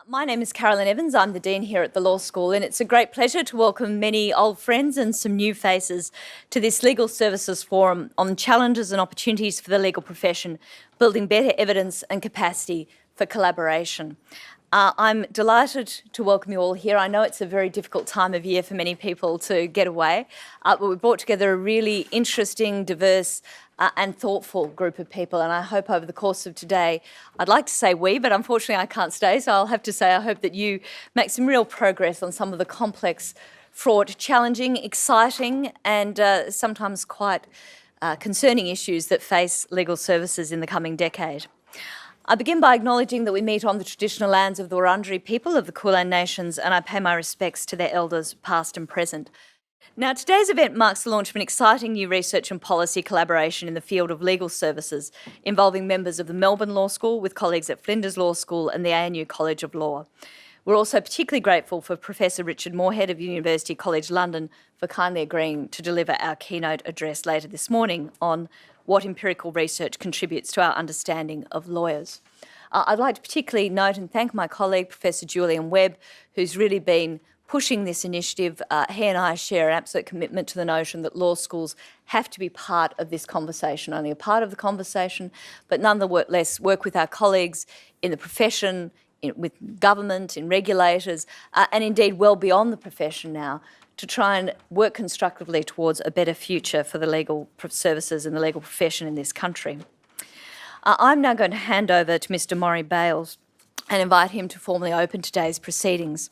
My name is Carolyn Evans. I'm the Dean here at the Law School, and it's a great pleasure to welcome many old friends and some new faces to this Legal Services Forum on challenges and opportunities for the legal profession, building better evidence and capacity for collaboration. I'm delighted to welcome you all here. I know it's a very difficult time of year for many people to get away, but we've brought together a really interesting, diverse and thoughtful group of people, and I hope over the course of today, I'd like to say we, but unfortunately I can't stay, so I'll have to say I hope that you make some real progress on some of the complex, fraught, challenging, exciting and sometimes quite concerning issues that face legal services in the coming decade. I begin by acknowledging that we meet on the traditional lands of the Wurundjeri people of the Kulin Nations, and I pay my respects to their elders, past and present. Now, today's event marks the launch of an exciting new research and policy collaboration in the field of legal services, involving members of the Melbourne Law School with colleagues at Flinders Law School and the ANU College of Law. We're also particularly grateful for Professor Richard Moorhead of University College London for kindly agreeing to deliver our keynote address later this morning on what empirical research contributes to our understanding of lawyers. I'd like to particularly note and thank my colleague, Professor Julian Webb, who's really been pushing this initiative. He and I share an absolute commitment to the notion that law schools have to be part of this conversation, only a part of the conversation, but nonetheless work with our colleagues in the profession, with government, in regulators, and indeed well beyond the profession now, to try and work constructively towards a better future for the legal services and the legal profession in this country. I'm now going to hand over to Mr. Morry Bales and invite him to formally open today's proceedings.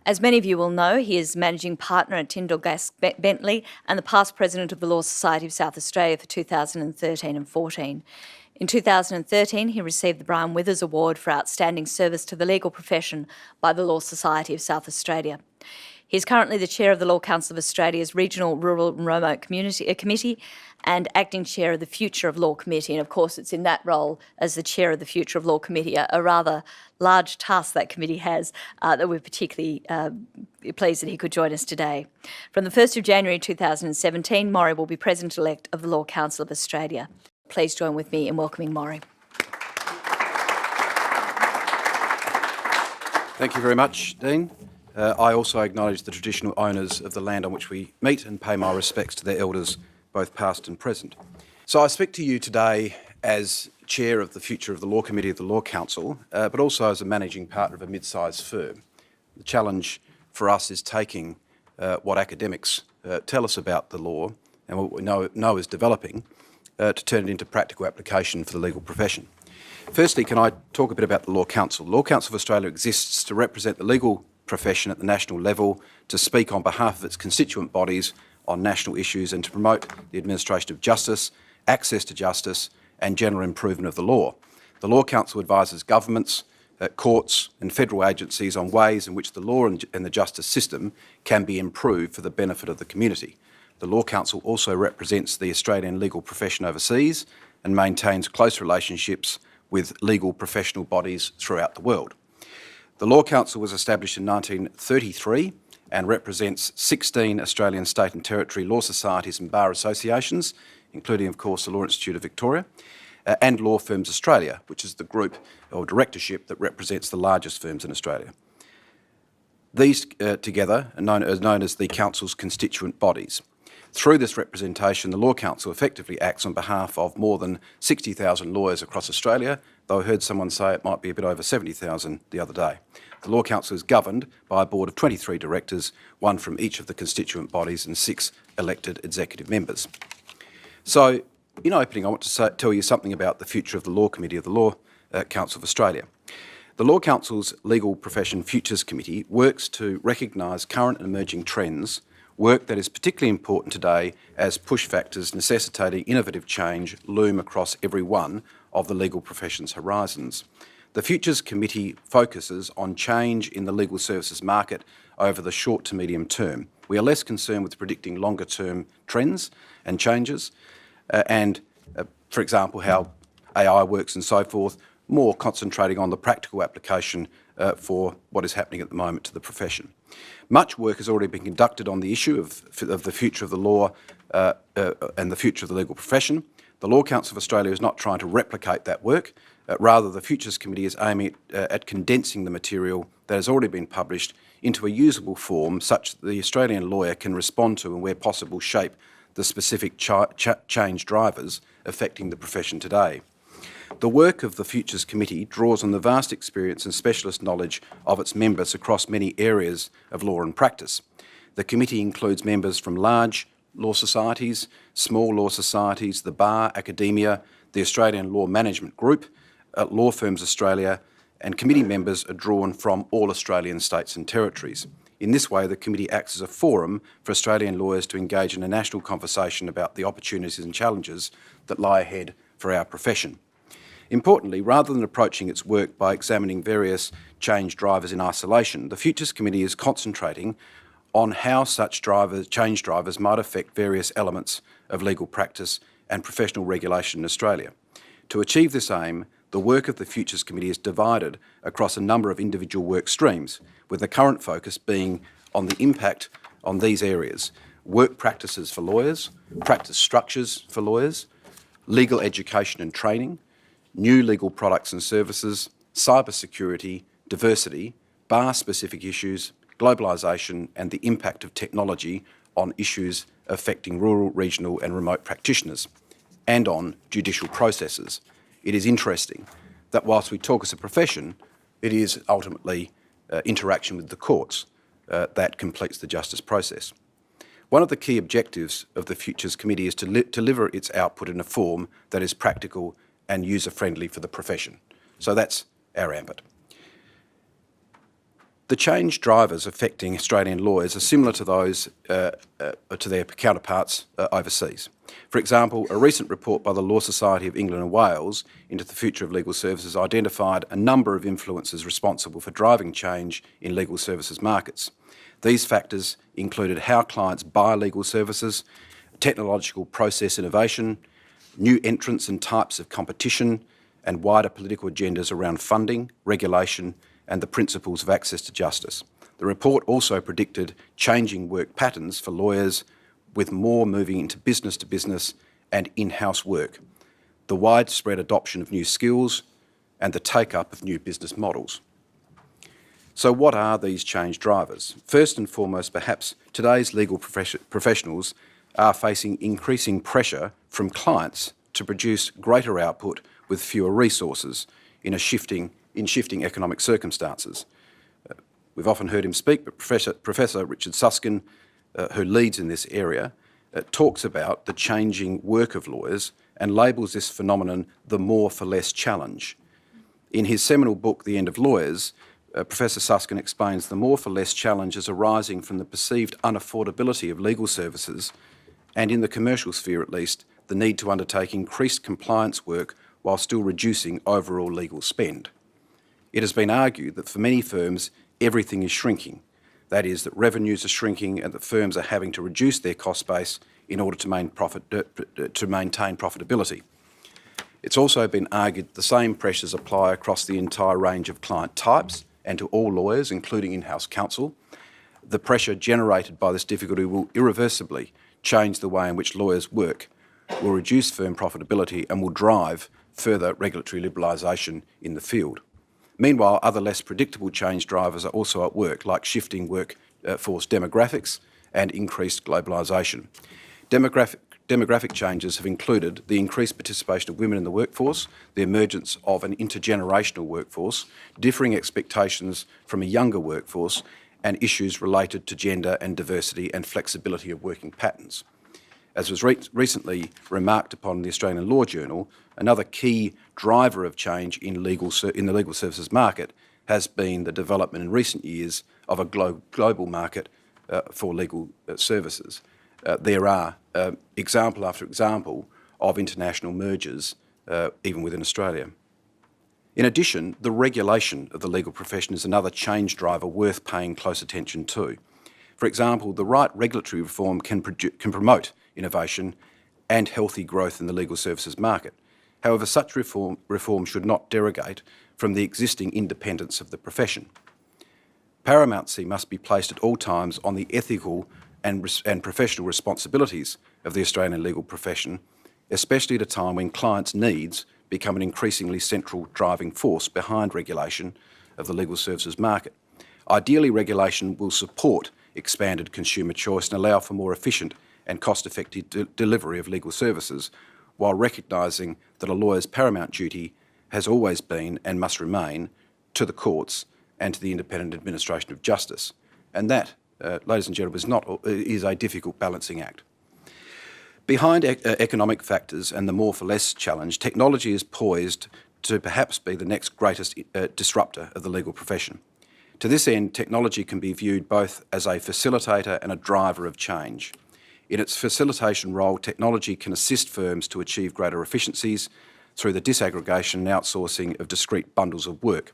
As many of you will know, he is Managing Partner at Tyndall Gask Bentley and the past President of the Law Society of South Australia for 2013 and 14. In 2013, he received the Brian Withers Award for Outstanding Service to the Legal Profession by the Law Society of South Australia. He is currently the Chair of the Law Council of Australia's Regional, Rural and Remote Committee and Acting Chair of the Future of Law Committee. And of course, it's in that role as the Chair of the Future of Law Committee, a rather large task that committee has, that we're particularly pleased that he could join us today. From the 1st of January 2017, Morry will be President-elect of the Law Council of Australia. Please join with me in welcoming Morry. Thank you very much, Dean. I also acknowledge the traditional owners of the land on which we meet and pay my respects to their elders, both past and present. So I speak to you today as Chair of the Future of the Law Committee of the Law Council, but also as a Managing Partner of a mid-sized firm. The challenge for us is taking what academics tell us about the law and what we know is developing to turn it into practical application for the legal profession. Firstly, can I talk a bit about the Law Council? The Law Council of Australia exists to represent the legal profession at the national level, to speak on behalf of its constituent bodies on national issues and to promote the administration of justice, access to justice and general improvement of the law. The Law Council advises governments, courts and federal agencies on ways in which the law and the justice system can be improved for the benefit of the community. The Law Council also represents the Australian legal profession overseas and maintains close relationships with legal professional bodies throughout the world. The Law Council was established in 1933 and represents 16 Australian state and territory law societies and bar associations, including, of course, the Law Institute of Victoria, and Law Firms Australia, which is the group or directorship that represents the largest firms in Australia. These together are known as the Council's constituent bodies. Through this representation, the Law Council effectively acts on behalf of more than 60,000 lawyers across Australia, though I heard someone say it might be a bit over 70,000 the other day. The Law Council is governed by a board of 23 directors, one from each of the constituent bodies and 6 elected executive members. So, in opening, I want to tell you something about the future of the Law Committee of the Law Council of Australia. The Law Council's Legal Profession Futures Committee works to recognise current and emerging trends, work that is particularly important today as push factors necessitating innovative change loom across every one of the legal profession's horizons. The Futures Committee focuses on change in the legal services market over the short to medium term. We are less concerned with predicting longer term trends and changes for example, how AI works and so forth, more concentrating on the practical application for what is happening at the moment to the profession. Much work has already been conducted on the issue of the future of the law and the future of the legal profession. The Law Council of Australia is not trying to replicate that work. Rather, the Futures Committee is aiming at condensing the material that has already been published into a usable form such that the Australian lawyer can respond to and, where possible, shape the specific change drivers affecting the profession today. The work of the Futures Committee draws on the vast experience and specialist knowledge of its members across many areas of law and practice. The committee includes members from large law societies, small law societies, the bar, academia, the Australian Law Management Group, Law Firms Australia, and committee members are drawn from all Australian states and territories. In this way, the committee acts as a forum for Australian lawyers to engage in a national conversation about the opportunities and challenges that lie ahead for our profession. Importantly, rather than approaching its work by examining various change drivers in isolation, the Futures Committee is concentrating on how such change drivers might affect various elements of legal practice and professional regulation in Australia. To achieve this aim, the work of the Futures Committee is divided across a number of individual work streams, with the current focus being on the impact on these areas: work practices for lawyers, practice structures for lawyers, legal education and training, new legal products and services, cybersecurity, diversity, bar-specific issues, globalisation and the impact of technology on issues affecting rural, regional and remote practitioners, and on judicial processes. It is interesting that whilst we talk as a profession, it is ultimately interaction with the courts that completes the justice process. One of the key objectives of the Futures Committee is to deliver its output in a form that is practical and user-friendly for the profession. So that's our ambit. The change drivers affecting Australian lawyers are similar to those to their counterparts overseas. For example, a recent report by the Law Society of England and Wales into the future of legal services identified a number of influences responsible for driving change in legal services markets. These factors included how clients buy legal services, technological process innovation, new entrants and types of competition, and wider political agendas around funding, regulation, and the principles of access to justice. The report also predicted changing work patterns for lawyers, with more moving into business-to-business and in-house work, the widespread adoption of new skills, and the take-up of new business models. So what are these change drivers? First and foremost, perhaps today's legal professionals are facing increasing pressure from clients to produce greater output with fewer resources in shifting economic circumstances. We've often heard him speak, but Professor Richard Susskind, who leads in this area, talks about the changing work of lawyers and labels this phenomenon the more for less challenge. In his seminal book, The End of Lawyers, Professor Susskind explains the more for less challenge is arising from the perceived unaffordability of legal services and, in the commercial sphere at least, the need to undertake increased compliance work while still reducing overall legal spend. It has been argued that for many firms, everything is shrinking. That is, that revenues are shrinking and that firms are having to reduce their cost base in order to maintain profitability. It's also been argued the same pressures apply across the entire range of client types and to all lawyers, including in-house counsel. The pressure generated by this difficulty will irreversibly change the way in which lawyers work, will reduce firm profitability and will drive further regulatory liberalisation in the field. Meanwhile, other less predictable change drivers are also at work, like shifting workforce demographics and increased globalisation. Demographic changes have included the increased participation of women in the workforce, the emergence of an intergenerational workforce, differing expectations from a younger workforce, and issues related to gender and diversity and flexibility of working patterns. As was recently remarked upon in the Australian Law Journal, another key driver of change in the legal services market has been the development in recent years of a global market for legal services. There are example after example of international mergers, even within Australia. In addition, the regulation of the legal profession is another change driver worth paying close attention to. For example, the right regulatory reform can promote innovation and healthy growth in the legal services market. However, such reform should not derogate from the existing independence of the profession. Paramountcy must be placed at all times on the ethical and professional responsibilities of the Australian legal profession, especially at a time when clients' needs become an increasingly central driving force behind regulation of the legal services market. Ideally, regulation will support expanded consumer choice and allow for more efficient and cost-effective delivery of legal services, while recognising that a lawyer's paramount duty has always been and must remain to the courts and to the independent administration of justice. And that, ladies and gentlemen, is a difficult balancing act. Behind economic factors and the more for less challenge, technology is poised to perhaps be the next greatest disruptor of the legal profession. To this end, technology can be viewed both as a facilitator and a driver of change. In its facilitation role, technology can assist firms to achieve greater efficiencies through the disaggregation and outsourcing of discrete bundles of work.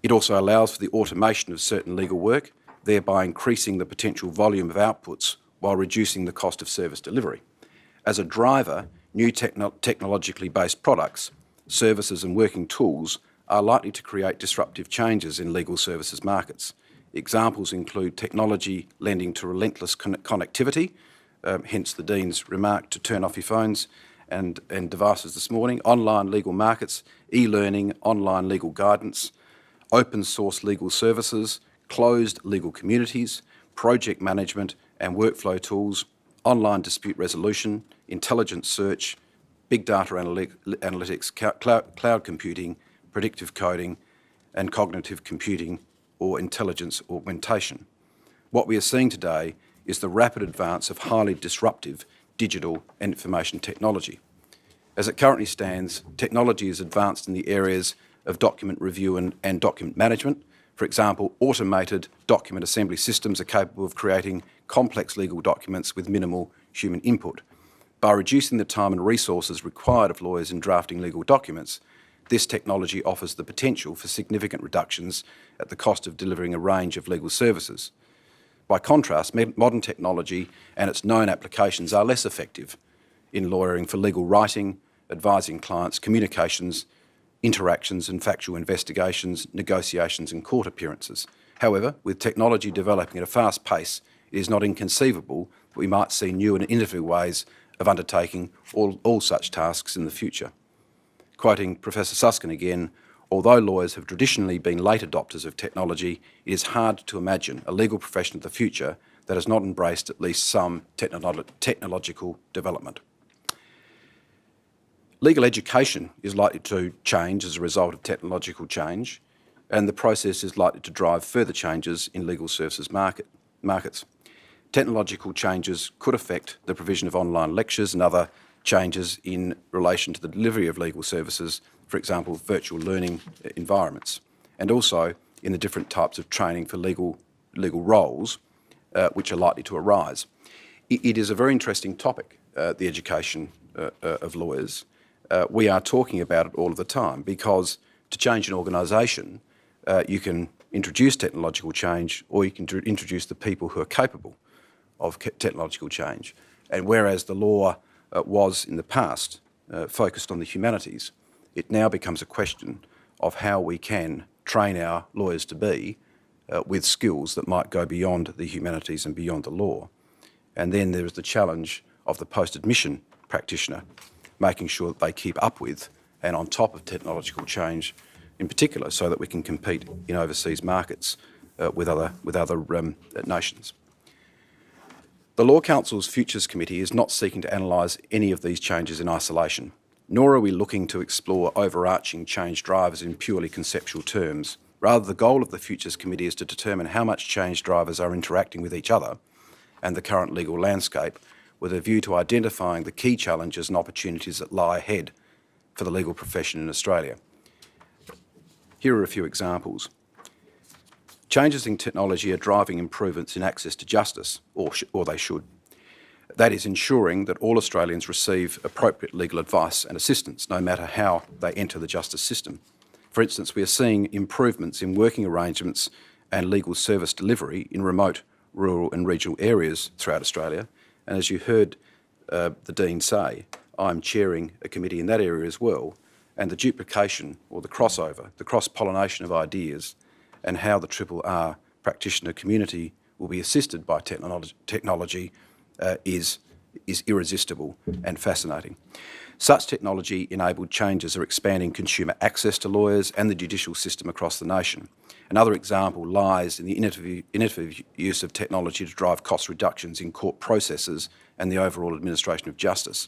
It also allows for the automation of certain legal work, thereby increasing the potential volume of outputs while reducing the cost of service delivery. As a driver, new technologically based products, services and working tools are likely to create disruptive changes in legal services markets. Examples include technology lending to relentless connectivity, hence the Dean's remark to turn off your phones and devices this morning, online legal markets, e-learning, online legal guidance, open source legal services, closed legal communities, project management and workflow tools, online dispute resolution, intelligent search, big data analytics, cloud computing, predictive coding, and cognitive computing or intelligence augmentation. What we are seeing today is the rapid advance of highly disruptive digital and information technology. As it currently stands, technology is advanced in the areas of document review and document management. For example, automated document assembly systems are capable of creating complex legal documents with minimal human input. By reducing the time and resources required of lawyers in drafting legal documents, this technology offers the potential for significant reductions at the cost of delivering a range of legal services. By contrast, modern technology and its known applications are less effective in lawyering for legal writing, advising clients, communications, interactions and factual investigations, negotiations and court appearances. However, with technology developing at a fast pace, it is not inconceivable that we might see new and innovative ways of undertaking all such tasks in the future. Quoting Professor Susskind again, although lawyers have traditionally been late adopters of technology, it is hard to imagine a legal profession of the future that has not embraced at least some technological development. Legal education is likely to change as a result of technological change, and the process is likely to drive further changes in legal services markets. Technological changes could affect the provision of online lectures and other changes in relation to the delivery of legal services, for example, virtual learning environments, and also in the different types of training for legal roles which are likely to arise. It is a very interesting topic, the education of lawyers. We are talking about it all of the time because to change an organisation, you can introduce technological change or you can introduce the people who are capable of technological change. And whereas the law was in the past focused on the humanities, it now becomes a question of how we can train our lawyers to be with skills that might go beyond the humanities and beyond the law. And then there is the challenge of the post-admission practitioner, making sure that they keep up with and on top of technological change in particular, so that we can compete in overseas markets with other nations. The Law Council's Futures Committee is not seeking to analyse any of these changes in isolation, nor are we looking to explore overarching change drivers in purely conceptual terms. Rather, the goal of the Futures Committee is to determine how much change drivers are interacting with each other and the current legal landscape, with a view to identifying the key challenges and opportunities that lie ahead for the legal profession in Australia. Here are a few examples. Changes in technology are driving improvements in access to justice, or they should. That is ensuring that all Australians receive appropriate legal advice and assistance, no matter how they enter the justice system. For instance, we are seeing improvements in working arrangements and legal service delivery in remote, rural and regional areas throughout Australia. And as you heard the Dean say, I'm chairing a committee in that area as well, and the duplication or the crossover, the cross-pollination of ideas and how the Triple R practitioner community will be assisted by technology is irresistible and fascinating. Such technology-enabled changes are expanding consumer access to lawyers and the judicial system across the nation. Another example lies in the innovative use of technology to drive cost reductions in court processes and the overall administration of justice.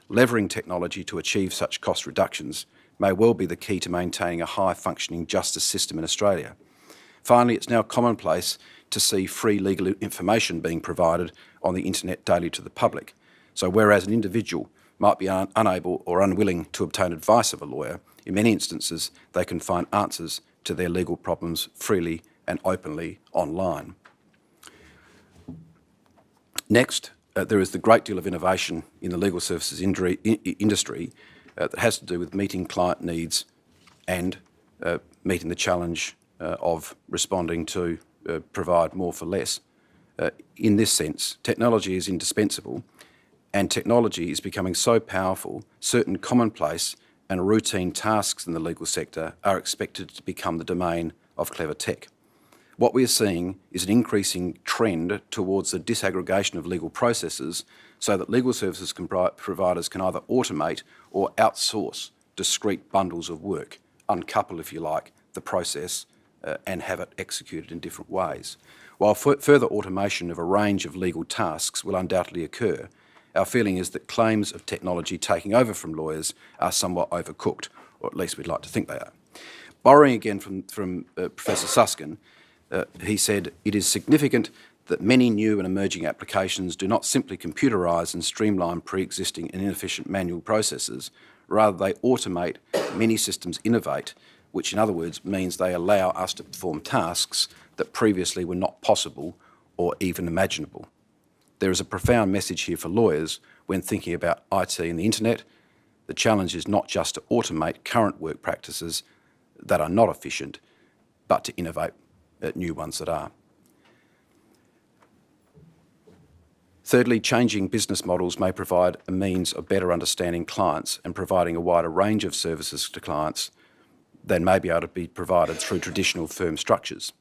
Leveraging technology to achieve such cost reductions may well be the key to maintaining a high-functioning justice system in Australia. Finally, it's now commonplace to see free legal information being provided on the internet daily to the public. So whereas an individual might be unable or unwilling to obtain advice of a lawyer, in many instances they can find answers to their legal problems freely and openly online. Next, there is the great deal of innovation in the legal services industry that has to do with meeting client needs and meeting the challenge of responding to provide more for less. In this sense, technology is indispensable, and technology is becoming so powerful, certain commonplace and routine tasks in the legal sector are expected to become the domain of clever tech. What we are seeing is an increasing trend towards the disaggregation of legal processes so that legal services providers can either automate or outsource discrete bundles of work, uncouple, if you like, the process and have it executed in different ways. While further automation of a range of legal tasks will undoubtedly occur, our feeling is that claims of technology taking over from lawyers are somewhat overcooked, or at least we'd like to think they are. Borrowing again from Professor Susskind, he said, "It is significant that many new and emerging applications do not simply computerise and streamline pre-existing and inefficient manual processes, rather they automate, many systems innovate, which in other words means they allow us to perform tasks that previously were not possible or even imaginable." There is a profound message here for lawyers when thinking about IT and the internet. The challenge is not just to automate current work practices that are not efficient, but to innovate new ones that are. Thirdly, changing business models may provide a means of better understanding clients and providing a wider range of services to clients than may be able to be provided through traditional firm structures.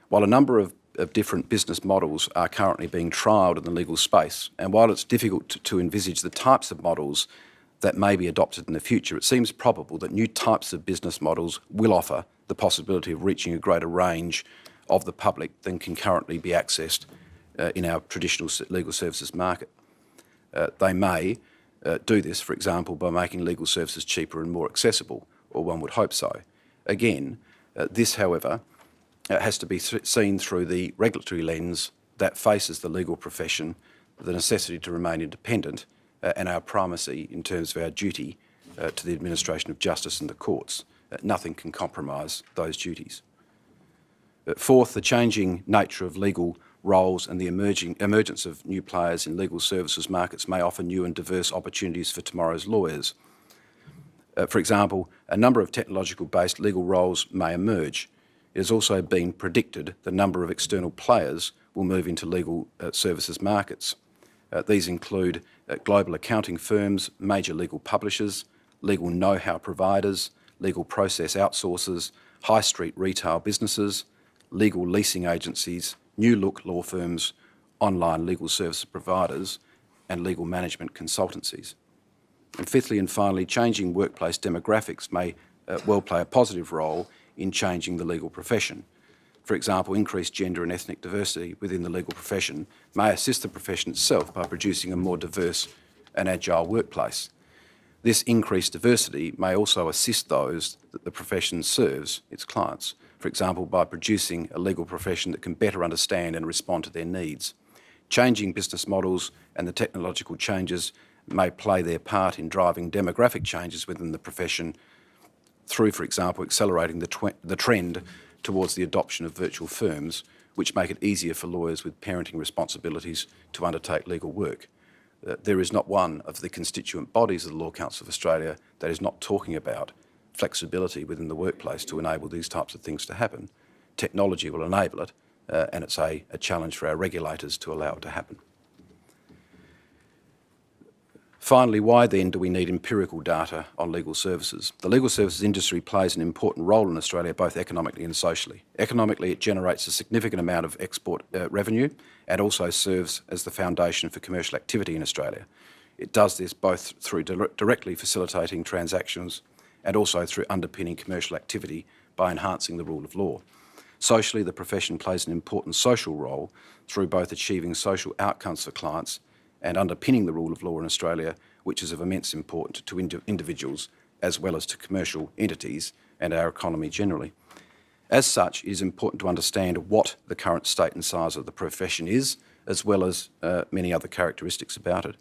While a number of different business models are currently being trialled in the legal space, and while it's difficult to envisage the types of models that may be adopted in the future, it seems probable that new types of business models will offer the possibility of reaching a greater range of the public than can currently be accessed in our traditional legal services market. They may do this, for example, by making legal services cheaper and more accessible, or one would hope so. Again, this, however, has to be seen through the regulatory lens that faces the legal profession, the necessity to remain independent, and our primacy in terms of our duty to the administration of justice and the courts. Nothing can compromise those duties. Fourth, the changing nature of legal roles and the emergence of new players in legal services markets may offer new and diverse opportunities for tomorrow's lawyers. For example, a number of technological-based legal roles may emerge. It has also been predicted the number of external players will move into legal services markets. These include global accounting firms, major legal publishers, legal know-how providers, legal process outsourcers, high street retail businesses, legal leasing agencies, new look law firms, online legal service providers, and legal management consultancies. And fifthly and finally, changing workplace demographics may well play a positive role in changing the legal profession. For example, increased gender and ethnic diversity within the legal profession may assist the profession itself by producing a more diverse and agile workplace. This increased diversity may also assist those that the profession serves, its clients, for example, by producing a legal profession that can better understand and respond to their needs. Changing business models and the technological changes may play their part in driving demographic changes within the profession through, for example, accelerating the trend towards the adoption of virtual firms, which make it easier for lawyers with parenting responsibilities to undertake legal work. there is not one of the constituent bodies of the Law Council of Australia that is not talking about flexibility within the workplace to enable these types of things to happen. Technology will enable it, and it's a challenge for our regulators to allow it to happen. Finally, why then do we need empirical data on legal services? The legal services industry plays an important role in Australia, both economically and socially. Economically, it generates a significant amount of export revenue and also serves as the foundation for commercial activity in Australia. It does this both through directly facilitating transactions and also through underpinning commercial activity by enhancing the rule of law. Socially, the profession plays an important social role through both achieving social outcomes for clients and underpinning the rule of law in Australia, which is of immense importance to individuals as well as to commercial entities and our economy generally. As such, it is important to understand what the current state and size of the profession is, as well as many other characteristics about it,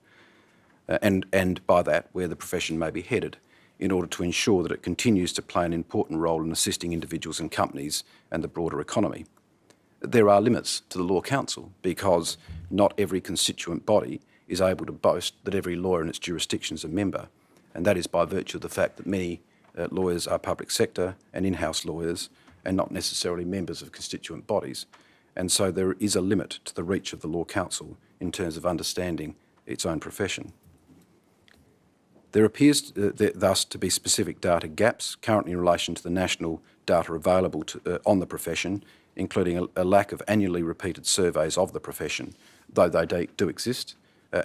and by that, where the profession may be headed, in order to ensure that it continues to play an important role in assisting individuals and companies and the broader economy. There are limits to the Law Council because not every constituent body is able to boast that every lawyer in its jurisdiction is a member, and that is by virtue of the fact that many lawyers are public sector and in-house lawyers and not necessarily members of constituent bodies. And so there is a limit to the reach of the Law Council in terms of understanding its own profession. There appears thus to be specific data gaps currently in relation to the national data available on the profession, including a lack of annually repeated surveys of the profession, though they do exist,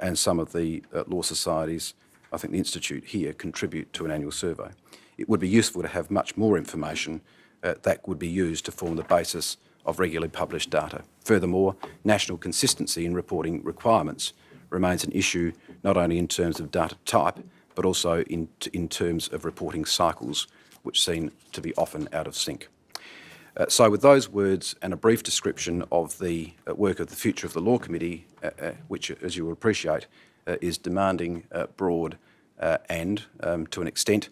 and some of the law societies, I think the Institute here, contribute to an annual survey. It would be useful to have much more information that would be used to form the basis of regularly published data. Furthermore, national consistency in reporting requirements remains an issue not only in terms of data type, but also in terms of reporting cycles, which seem to be often out of sync. So with those words and a brief description of the work of the Future of the Law Committee, which, as you will appreciate, is demanding, broad, and to an extent,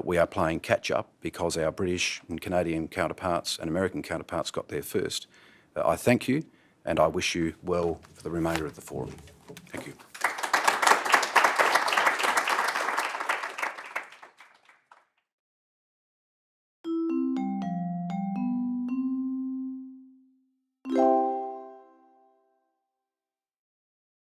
we are playing catch-up because our British and Canadian counterparts and American counterparts got there first. I thank you, and I wish you well for the remainder of the forum. Thank you.